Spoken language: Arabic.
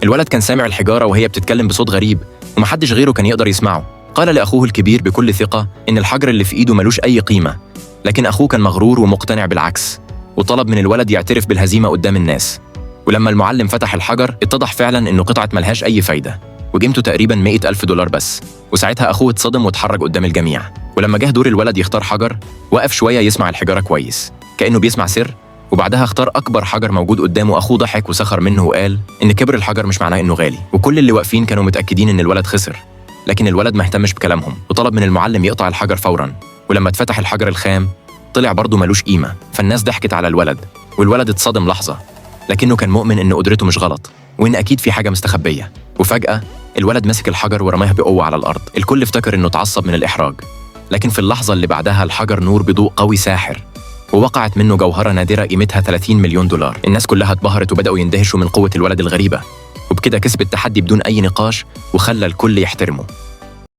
الولد كان سامع الحجارة وهي بتتكلم بصوت غريب ومحدش غيره كان يقدر يسمعه. قال لأخوه الكبير بكل ثقة إن الحجر اللي في إيده ملوش أي قيمة، لكن أخوه كان مغرور ومقتنع بالعكس، وطلب من الولد يعترف بالهزيمة قدام الناس. ولما المعلم فتح الحجر اتضح فعلا إنه قطعة ملهاش أي فايدة وقيمته تقريبا $100,000 بس. وساعتها أخوه اتصدم واتحرج قدام الجميع. ولما جه دور الولد يختار حجر وقف شوية يسمع الحجارة كويس كأنه بيسمع سر، وبعدها اختار أكبر حجر موجود قدامه. أخوه ضحك وسخر منه وقال إن كبر الحجر مش معناه إنه غالي، وكل اللي واقفين كانوا متأكدين إن الولد خسر. لكن الولد ما اهتمش بكلامهم وطلب من المعلم يقطع الحجر فوراً. ولما اتفتح الحجر الخام طلع برضه ملوش قيمة، فالناس ضحكت على الولد، والولد اتصدم لحظة، لكنه كان مؤمن إن قدرته مش غلط وإن أكيد في حاجة مستخبية. وفجأة الولد مسك الحجر ورماه بقوة على الأرض. الكل افتكر إنه اتعصب من الإحراج، لكن في اللحظة اللي بعدها الحجر نور بضوء قوي ساحر، ووقعت منه جوهرة نادرة قيمتها $30 مليون. الناس كلها اتبهرت وبدأوا يندهشوا من قوة الولد الغريبة، وبكده كسب التحدي بدون أي نقاش وخلى الكل يحترمه.